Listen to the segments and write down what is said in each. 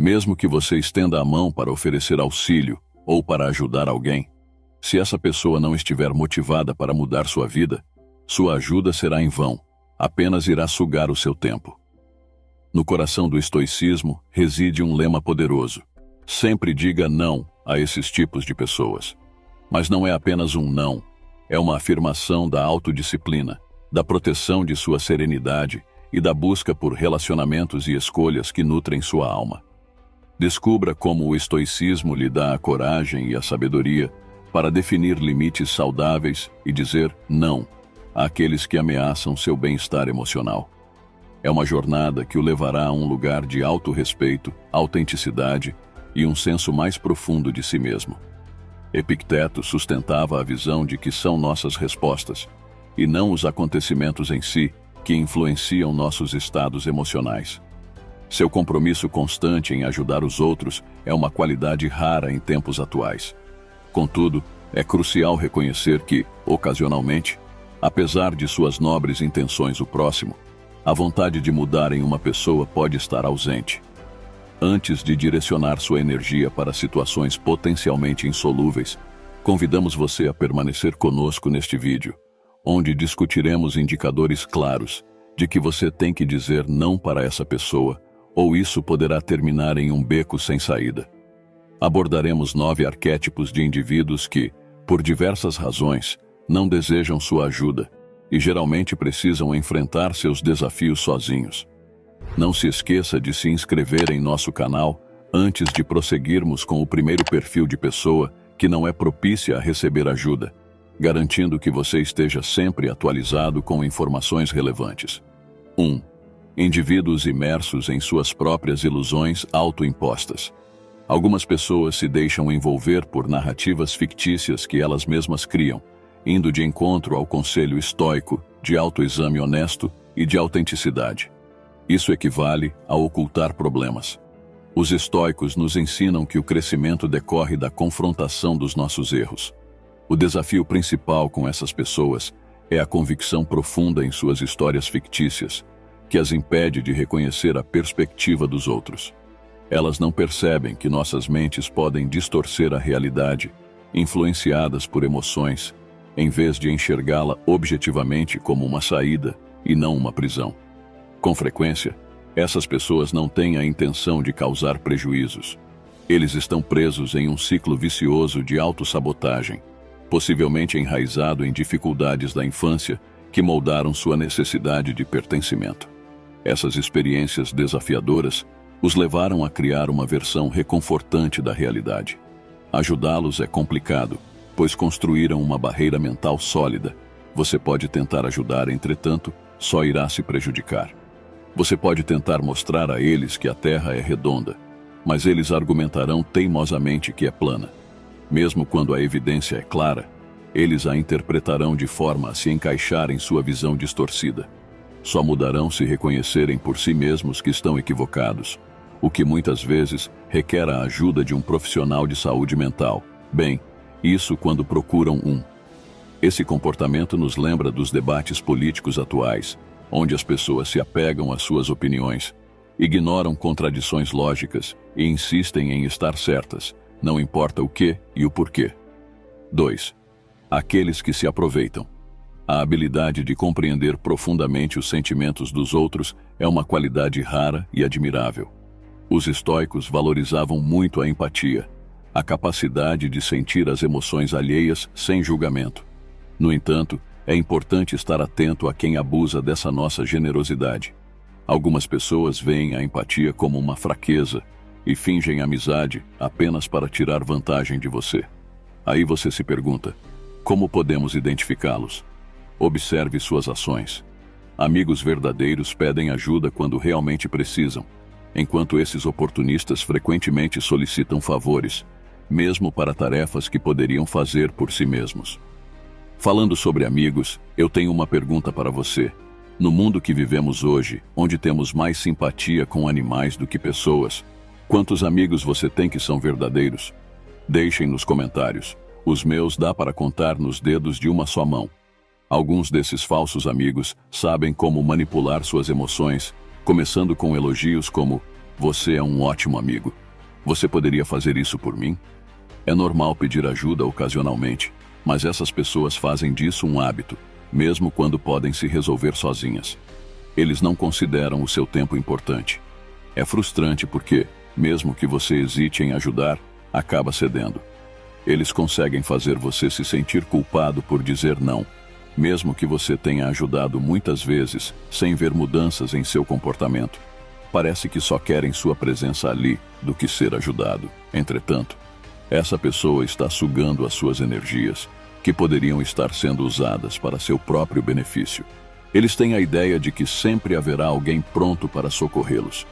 Mesmo que você estenda a mão para oferecer auxílio ou para ajudar alguém, se essa pessoa não estiver motivada para mudar sua vida, sua ajuda será em vão, apenas irá sugar o seu tempo. No coração do estoicismo reside um lema poderoso: sempre diga não a esses tipos de pessoas. Mas não é apenas um não, é uma afirmação da autodisciplina, da proteção de sua serenidade e da busca por relacionamentos e escolhas que nutrem sua alma. Descubra como o estoicismo lhe dá a coragem e a sabedoria para definir limites saudáveis e dizer não àqueles que ameaçam seu bem-estar emocional. É uma jornada que o levará a um lugar de autorrespeito, autenticidade e um senso mais profundo de si mesmo. Epicteto sustentava a visão de que são nossas respostas, e não os acontecimentos em si, que influenciam nossos estados emocionais. Seu compromisso constante em ajudar os outros é uma qualidade rara em tempos atuais. Contudo, é crucial reconhecer que, ocasionalmente, apesar de suas nobres intenções o próximo, a vontade de mudar em uma pessoa pode estar ausente. Antes de direcionar sua energia para situações potencialmente insolúveis, convidamos você a permanecer conosco neste vídeo, onde discutiremos indicadores claros de que você tem que dizer não para essa pessoa, ou isso poderá terminar em um beco sem saída. Abordaremos 9 arquétipos de indivíduos que, por diversas razões, não desejam sua ajuda e geralmente precisam enfrentar seus desafios sozinhos. Não se esqueça de se inscrever em nosso canal antes de prosseguirmos com o primeiro perfil de pessoa que não é propícia a receber ajuda, garantindo que você esteja sempre atualizado com informações relevantes. 1. Indivíduos imersos em suas próprias ilusões autoimpostas. Algumas pessoas se deixam envolver por narrativas fictícias que elas mesmas criam, indo de encontro ao conselho estoico de autoexame honesto e de autenticidade. Isso equivale a ocultar problemas. Os estoicos nos ensinam que o crescimento decorre da confrontação dos nossos erros. O desafio principal com essas pessoas é a convicção profunda em suas histórias fictícias, que as impede de reconhecer a perspectiva dos outros. Elas não percebem que nossas mentes podem distorcer a realidade, influenciadas por emoções, em vez de enxergá-la objetivamente como uma saída e não uma prisão. Com frequência, essas pessoas não têm a intenção de causar prejuízos. Eles estão presos em um ciclo vicioso de autossabotagem, possivelmente enraizado em dificuldades da infância que moldaram sua necessidade de pertencimento. Essas experiências desafiadoras os levaram a criar uma versão reconfortante da realidade. Ajudá-los é complicado, pois construíram uma barreira mental sólida. Você pode tentar ajudar, entretanto, só irá se prejudicar. Você pode tentar mostrar a eles que a Terra é redonda, mas eles argumentarão teimosamente que é plana. Mesmo quando a evidência é clara, eles a interpretarão de forma a se encaixar em sua visão distorcida. Só mudarão se reconhecerem por si mesmos que estão equivocados, o que muitas vezes requer a ajuda de um profissional de saúde mental. Bem, isso quando procuram um. Esse comportamento nos lembra dos debates políticos atuais, onde as pessoas se apegam às suas opiniões, ignoram contradições lógicas e insistem em estar certas, não importa o que e o porquê. 2. Aqueles que se aproveitam. A habilidade de compreender profundamente os sentimentos dos outros é uma qualidade rara e admirável. Os estoicos valorizavam muito a empatia, a capacidade de sentir as emoções alheias sem julgamento. No entanto, é importante estar atento a quem abusa dessa nossa generosidade. Algumas pessoas veem a empatia como uma fraqueza e fingem amizade apenas para tirar vantagem de você. Aí você se pergunta, como podemos identificá-los? Observe suas ações. Amigos verdadeiros pedem ajuda quando realmente precisam, enquanto esses oportunistas frequentemente solicitam favores, mesmo para tarefas que poderiam fazer por si mesmos. Falando sobre amigos, eu tenho uma pergunta para você. No mundo que vivemos hoje, onde temos mais simpatia com animais do que pessoas, quantos amigos você tem que são verdadeiros? Deixem nos comentários. Os meus dá para contar nos dedos de uma só mão. Alguns desses falsos amigos sabem como manipular suas emoções, começando com elogios como Você é um ótimo amigo. Você poderia fazer isso por mim? É normal pedir ajuda ocasionalmente, mas essas pessoas fazem disso um hábito, mesmo quando podem se resolver sozinhas. Eles não consideram o seu tempo importante. É frustrante porque, mesmo que você hesite em ajudar, acaba cedendo. Eles conseguem fazer você se sentir culpado por dizer não, mesmo que você tenha ajudado muitas vezes sem ver mudanças em seu comportamento. Parece que só querem sua presença ali do que ser ajudado. Entretanto, essa pessoa está sugando as suas energias, que poderiam estar sendo usadas para seu próprio benefício. Eles têm a ideia de que sempre haverá alguém pronto para socorrê-los.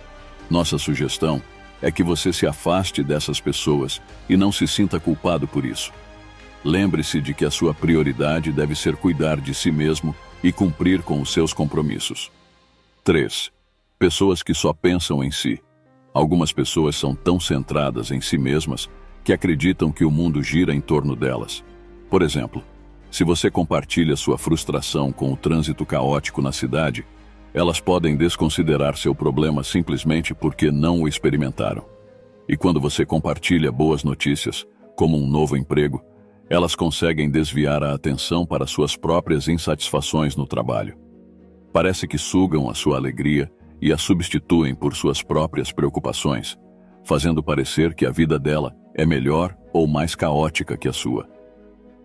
Nossa sugestão é que você se afaste dessas pessoas e não se sinta culpado por isso. Lembre-se de que a sua prioridade deve ser cuidar de si mesmo e cumprir com os seus compromissos. 3. Pessoas que só pensam em si. Algumas pessoas são tão centradas em si mesmas que acreditam que o mundo gira em torno delas. Por exemplo, se você compartilha sua frustração com o trânsito caótico na cidade, elas podem desconsiderar seu problema simplesmente porque não o experimentaram. E quando você compartilha boas notícias, como um novo emprego, elas conseguem desviar a atenção para suas próprias insatisfações no trabalho. Parece que sugam a sua alegria e a substituem por suas próprias preocupações, fazendo parecer que a vida dela é melhor ou mais caótica que a sua.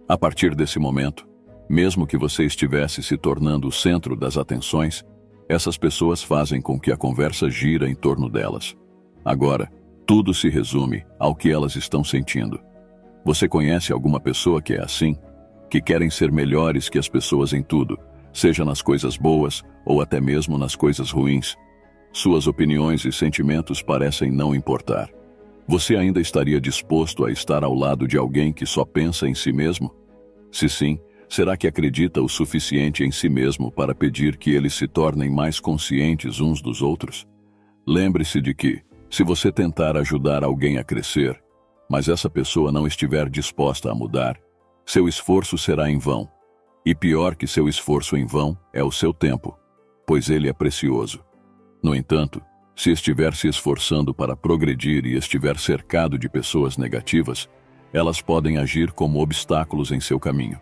A partir desse momento, mesmo que você estivesse se tornando o centro das atenções, essas pessoas fazem com que a conversa gira em torno delas. Agora, tudo se resume ao que elas estão sentindo. Você conhece alguma pessoa que é assim? Que querem ser melhores que as pessoas em tudo, seja nas coisas boas ou até mesmo nas coisas ruins. Suas opiniões e sentimentos parecem não importar. Você ainda estaria disposto a estar ao lado de alguém que só pensa em si mesmo? Se sim, será que acredita o suficiente em si mesmo para pedir que eles se tornem mais conscientes uns dos outros? Lembre-se de que, se você tentar ajudar alguém a crescer, mas essa pessoa não estiver disposta a mudar, seu esforço será em vão. E pior que seu esforço em vão é o seu tempo, pois ele é precioso. No entanto, se estiver se esforçando para progredir e estiver cercado de pessoas negativas, elas podem agir como obstáculos em seu caminho.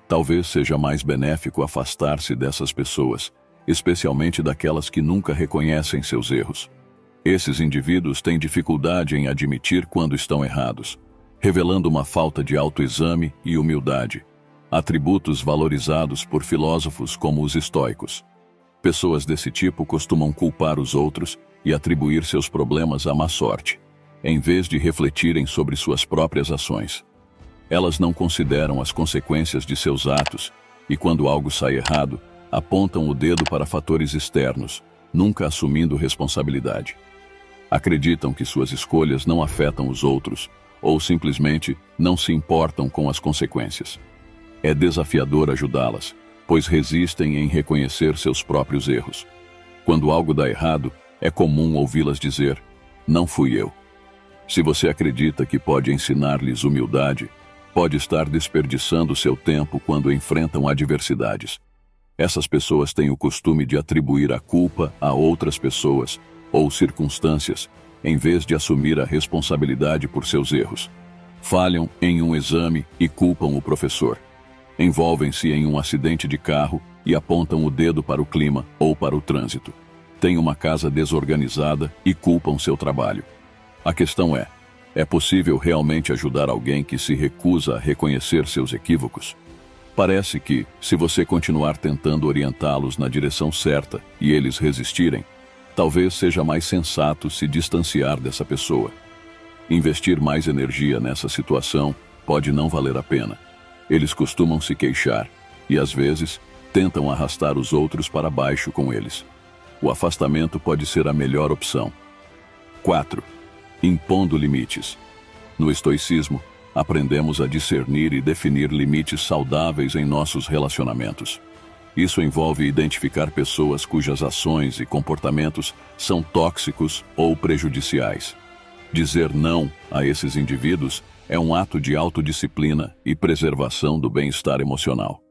Talvez seja mais benéfico afastar-se dessas pessoas, especialmente daquelas que nunca reconhecem seus erros. Esses indivíduos têm dificuldade em admitir quando estão errados, revelando uma falta de autoexame e humildade, atributos valorizados por filósofos como os estoicos. Pessoas desse tipo costumam culpar os outros e atribuir seus problemas à má sorte, em vez de refletirem sobre suas próprias ações. Elas não consideram as consequências de seus atos e, quando algo sai errado, apontam o dedo para fatores externos, nunca assumindo responsabilidade. Acreditam que suas escolhas não afetam os outros ou simplesmente não se importam com as consequências. É desafiador ajudá-las, pois resistem em reconhecer seus próprios erros. Quando algo dá errado, é comum ouvi-las dizer: "Não fui eu". Se você acredita que pode ensinar-lhes humildade, pode estar desperdiçando seu tempo quando enfrentam adversidades. Essas pessoas têm o costume de atribuir a culpa a outras pessoas ou circunstâncias, em vez de assumir a responsabilidade por seus erros. Falham em um exame e culpam o professor. Envolvem-se em um acidente de carro e apontam o dedo para o clima ou para o trânsito. Têm uma casa desorganizada e culpam seu trabalho. A questão é possível realmente ajudar alguém que se recusa a reconhecer seus equívocos? Parece que, se você continuar tentando orientá-los na direção certa e eles resistirem, talvez seja mais sensato se distanciar dessa pessoa. Investir mais energia nessa situação pode não valer a pena. Eles costumam se queixar e, às vezes, tentam arrastar os outros para baixo com eles. O afastamento pode ser a melhor opção. 4. Impondo limites. No estoicismo, aprendemos a discernir e definir limites saudáveis em nossos relacionamentos. Isso envolve identificar pessoas cujas ações e comportamentos são tóxicos ou prejudiciais. Dizer não a esses indivíduos é um ato de autodisciplina e preservação do bem-estar emocional.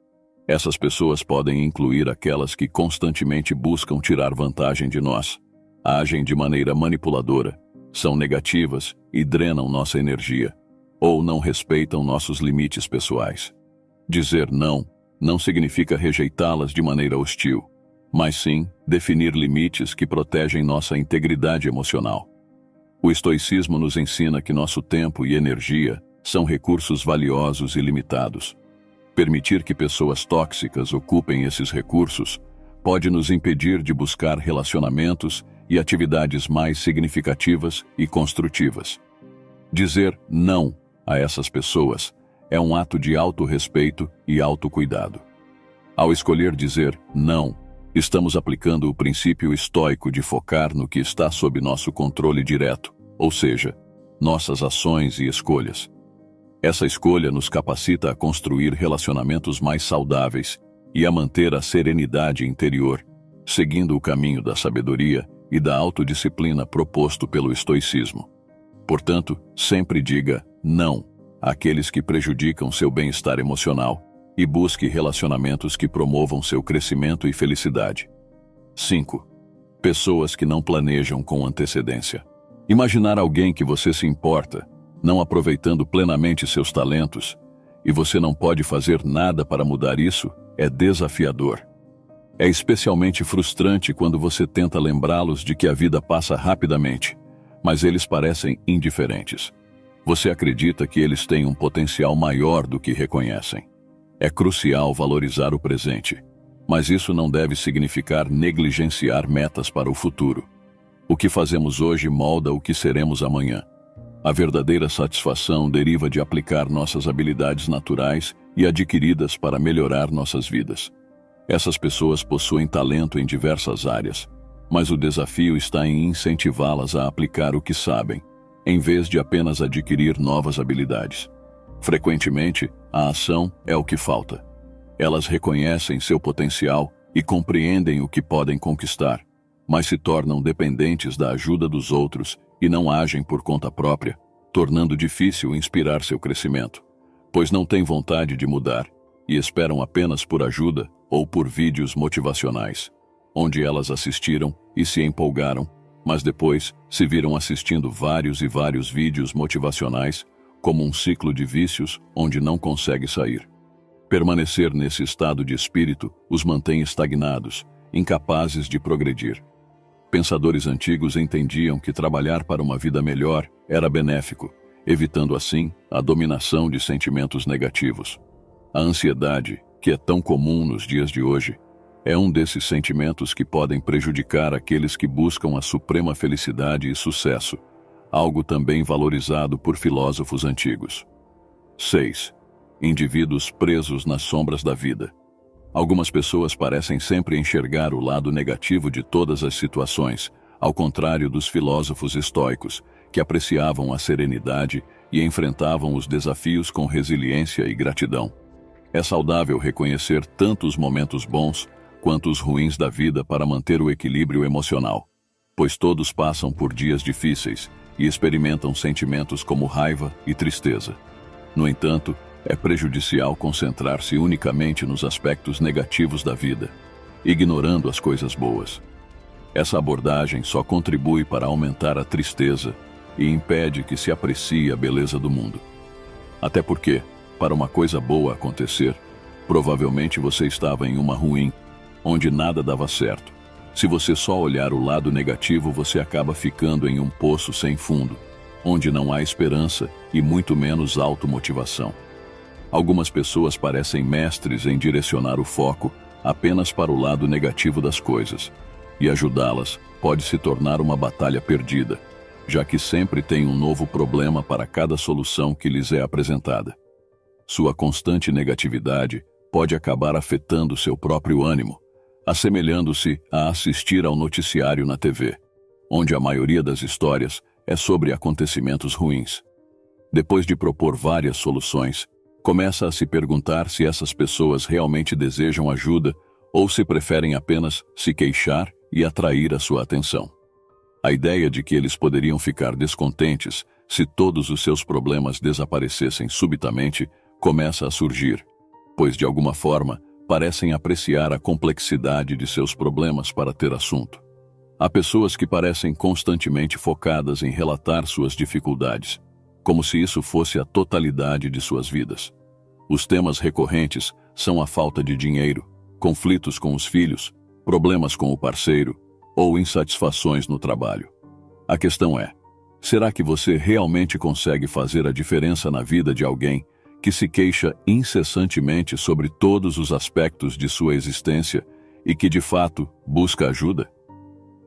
Essas pessoas podem incluir aquelas que constantemente buscam tirar vantagem de nós, agem de maneira manipuladora, são negativas e drenam nossa energia, ou não respeitam nossos limites pessoais. Dizer não significa rejeitá-las de maneira hostil, mas sim definir limites que protegem nossa integridade emocional. O estoicismo nos ensina que nosso tempo e energia são recursos valiosos e limitados. Permitir que pessoas tóxicas ocupem esses recursos pode nos impedir de buscar relacionamentos e atividades mais significativas e construtivas. Dizer não a essas pessoas é um ato de autorrespeito e autocuidado. Ao escolher dizer não, estamos aplicando o princípio estoico de focar no que está sob nosso controle direto, ou seja, nossas ações e escolhas. Essa escolha nos capacita a construir relacionamentos mais saudáveis e a manter a serenidade interior, seguindo o caminho da sabedoria e da autodisciplina proposto pelo estoicismo. Portanto, sempre diga não àqueles que prejudicam seu bem-estar emocional e busque relacionamentos que promovam seu crescimento e felicidade. 5. Pessoas que não planejam com antecedência. Imaginar alguém que você se importa, não aproveitando plenamente seus talentos, e você não pode fazer nada para mudar isso, é desafiador. É especialmente frustrante quando você tenta lembrá-los de que a vida passa rapidamente, mas eles parecem indiferentes. Você acredita que eles têm um potencial maior do que reconhecem. É crucial valorizar o presente, mas isso não deve significar negligenciar metas para o futuro. O que fazemos hoje molda o que seremos amanhã. A verdadeira satisfação deriva de aplicar nossas habilidades naturais e adquiridas para melhorar nossas vidas. Essas pessoas possuem talento em diversas áreas, mas o desafio está em incentivá-las a aplicar o que sabem, em vez de apenas adquirir novas habilidades. Frequentemente, a ação é o que falta. Elas reconhecem seu potencial e compreendem o que podem conquistar, mas se tornam dependentes da ajuda dos outros e não agem por conta própria, tornando difícil inspirar seu crescimento, pois não têm vontade de mudar e esperam apenas por ajuda ou por vídeos motivacionais, onde elas assistiram e se empolgaram, mas depois se viram assistindo vários e vários vídeos motivacionais, como um ciclo de vícios onde não consegue sair. Permanecer nesse estado de espírito os mantém estagnados, incapazes de progredir. Pensadores antigos entendiam que trabalhar para uma vida melhor era benéfico, evitando assim a dominação de sentimentos negativos. A ansiedade, que é tão comum nos dias de hoje, é um desses sentimentos que podem prejudicar aqueles que buscam a suprema felicidade e sucesso, algo também valorizado por filósofos antigos. 6. Indivíduos presos nas sombras da vida. Algumas pessoas parecem sempre enxergar o lado negativo de todas as situações, ao contrário dos filósofos estoicos, que apreciavam a serenidade e enfrentavam os desafios com resiliência e gratidão. É saudável reconhecer tanto os momentos bons quanto os ruins da vida para manter o equilíbrio emocional, pois todos passam por dias difíceis e experimentam sentimentos como raiva e tristeza. No entanto, é prejudicial concentrar-se unicamente nos aspectos negativos da vida, ignorando as coisas boas. Essa abordagem só contribui para aumentar a tristeza e impede que se aprecie a beleza do mundo. Até porque, para uma coisa boa acontecer, provavelmente você estava em uma ruim, onde nada dava certo. Se você só olhar o lado negativo, você acaba ficando em um poço sem fundo, onde não há esperança e muito menos automotivação. Algumas pessoas parecem mestres em direcionar o foco apenas para o lado negativo das coisas, e ajudá-las pode se tornar uma batalha perdida, já que sempre tem um novo problema para cada solução que lhes é apresentada. Sua constante negatividade pode acabar afetando seu próprio ânimo, assemelhando-se a assistir ao noticiário na TV, onde a maioria das histórias é sobre acontecimentos ruins. Depois de propor várias soluções, começa a se perguntar se essas pessoas realmente desejam ajuda ou se preferem apenas se queixar e atrair a sua atenção. A ideia de que eles poderiam ficar descontentes se todos os seus problemas desaparecessem subitamente começa a surgir, pois de alguma forma parecem apreciar a complexidade de seus problemas para ter assunto. Há pessoas que parecem constantemente focadas em relatar suas dificuldades, como se isso fosse a totalidade de suas vidas. Os temas recorrentes são a falta de dinheiro, conflitos com os filhos, problemas com o parceiro ou insatisfações no trabalho. A questão é: será que você realmente consegue fazer a diferença na vida de alguém que se queixa incessantemente sobre todos os aspectos de sua existência e que, de fato, busca ajuda?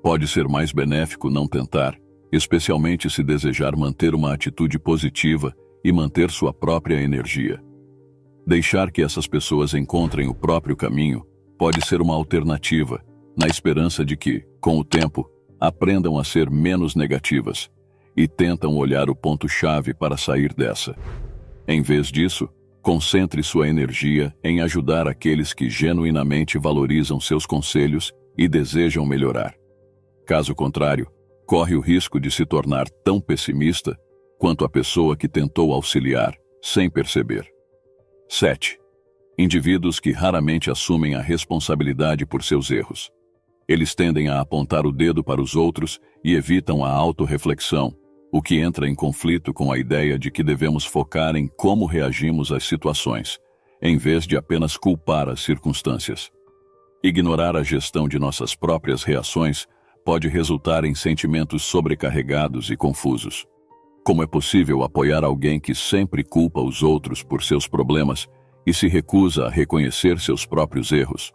Pode ser mais benéfico não tentar, especialmente se desejar manter uma atitude positiva e manter sua própria energia. Deixar que essas pessoas encontrem o próprio caminho pode ser uma alternativa, na esperança de que, com o tempo, aprendam a ser menos negativas e tentam olhar o ponto-chave para sair dessa. Em vez disso, concentre sua energia em ajudar aqueles que genuinamente valorizam seus conselhos e desejam melhorar. Caso contrário, corre o risco de se tornar tão pessimista quanto a pessoa que tentou auxiliar sem perceber. 7. Indivíduos que raramente assumem a responsabilidade por seus erros. Eles tendem a apontar o dedo para os outros e evitam a autorreflexão, o que entra em conflito com a ideia de que devemos focar em como reagimos às situações, em vez de apenas culpar as circunstâncias. Ignorar a gestão de nossas próprias reações pode resultar em sentimentos sobrecarregados e confusos. Como é possível apoiar alguém que sempre culpa os outros por seus problemas e se recusa a reconhecer seus próprios erros?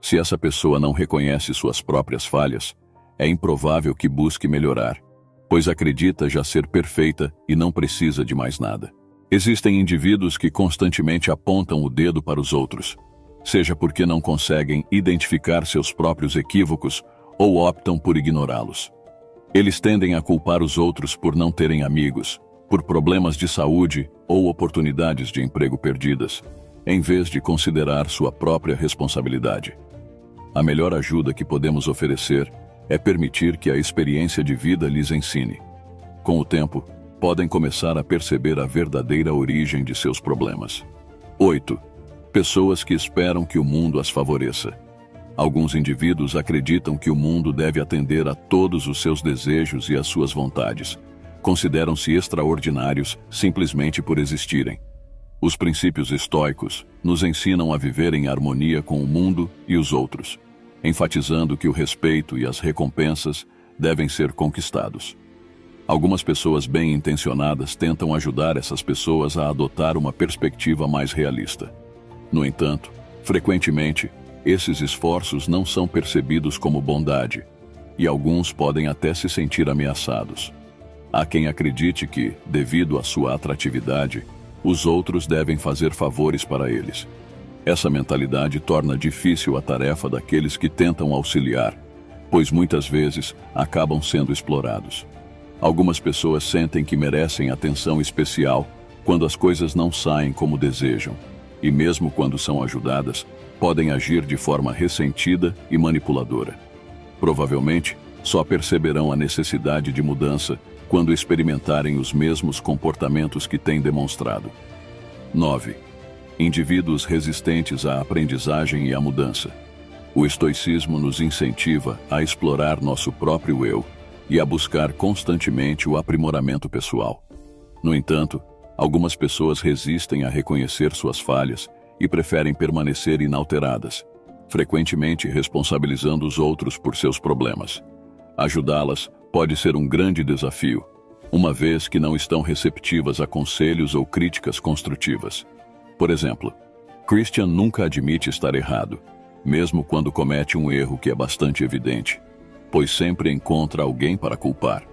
Se essa pessoa não reconhece suas próprias falhas, é improvável que busque melhorar, pois acredita já ser perfeita e não precisa de mais nada. Existem indivíduos que constantemente apontam o dedo para os outros, seja porque não conseguem identificar seus próprios equívocos ou optam por ignorá-los. Eles tendem a culpar os outros por não terem amigos, por problemas de saúde ou oportunidades de emprego perdidas, em vez de considerar sua própria responsabilidade. A melhor ajuda que podemos oferecer é permitir que a experiência de vida lhes ensine. Com o tempo, podem começar a perceber a verdadeira origem de seus problemas. 8. Pessoas que esperam que o mundo as favoreça. Alguns indivíduos acreditam que o mundo deve atender a todos os seus desejos e às suas vontades. Consideram-se extraordinários simplesmente por existirem. Os princípios estoicos nos ensinam a viver em harmonia com o mundo e os outros, enfatizando que o respeito e as recompensas devem ser conquistados. Algumas pessoas bem-intencionadas tentam ajudar essas pessoas a adotar uma perspectiva mais realista. No entanto, frequentemente, esses esforços não são percebidos como bondade, e alguns podem até se sentir ameaçados. Há quem acredite que, devido à sua atratividade, os outros devem fazer favores para eles. Essa mentalidade torna difícil a tarefa daqueles que tentam auxiliar, pois muitas vezes acabam sendo explorados. Algumas pessoas sentem que merecem atenção especial quando as coisas não saem como desejam, e mesmo quando são ajudadas, podem agir de forma ressentida e manipuladora. Provavelmente, só perceberão a necessidade de mudança quando experimentarem os mesmos comportamentos que têm demonstrado. 9. Indivíduos resistentes à aprendizagem e à mudança. O estoicismo nos incentiva a explorar nosso próprio eu e a buscar constantemente o aprimoramento pessoal. No entanto, algumas pessoas resistem a reconhecer suas falhas e preferem permanecer inalteradas, frequentemente responsabilizando os outros por seus problemas. Ajudá-las pode ser um grande desafio, uma vez que não estão receptivas a conselhos ou críticas construtivas. Por exemplo, Christian nunca admite estar errado, mesmo quando comete um erro que é bastante evidente, pois sempre encontra alguém para culpar.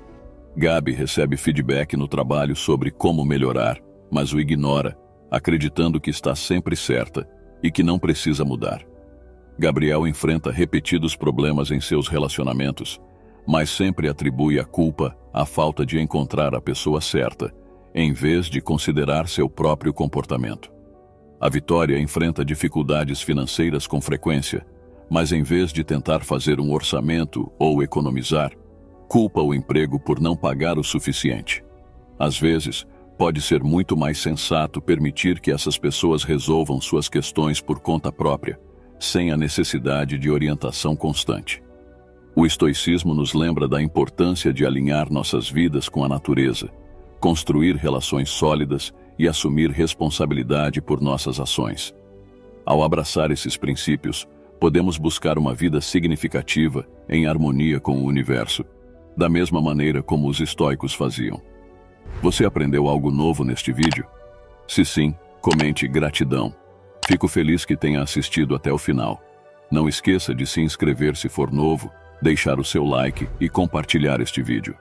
Gabi recebe feedback no trabalho sobre como melhorar, mas o ignora, acreditando que está sempre certa e que não precisa mudar. Gabriel enfrenta repetidos problemas em seus relacionamentos, mas sempre atribui a culpa à falta de encontrar a pessoa certa, em vez de considerar seu próprio comportamento. A Vitória enfrenta dificuldades financeiras com frequência, mas em vez de tentar fazer um orçamento ou economizar, culpa o emprego por não pagar o suficiente. Às vezes, pode ser muito mais sensato permitir que essas pessoas resolvam suas questões por conta própria, sem a necessidade de orientação constante. O estoicismo nos lembra da importância de alinhar nossas vidas com a natureza, construir relações sólidas e assumir responsabilidade por nossas ações. Ao abraçar esses princípios, podemos buscar uma vida significativa em harmonia com o universo, da mesma maneira como os estoicos faziam. Você aprendeu algo novo neste vídeo? Se sim, comente gratidão. Fico feliz que tenha assistido até o final. Não esqueça de se inscrever se for novo, deixar o seu like e compartilhar este vídeo.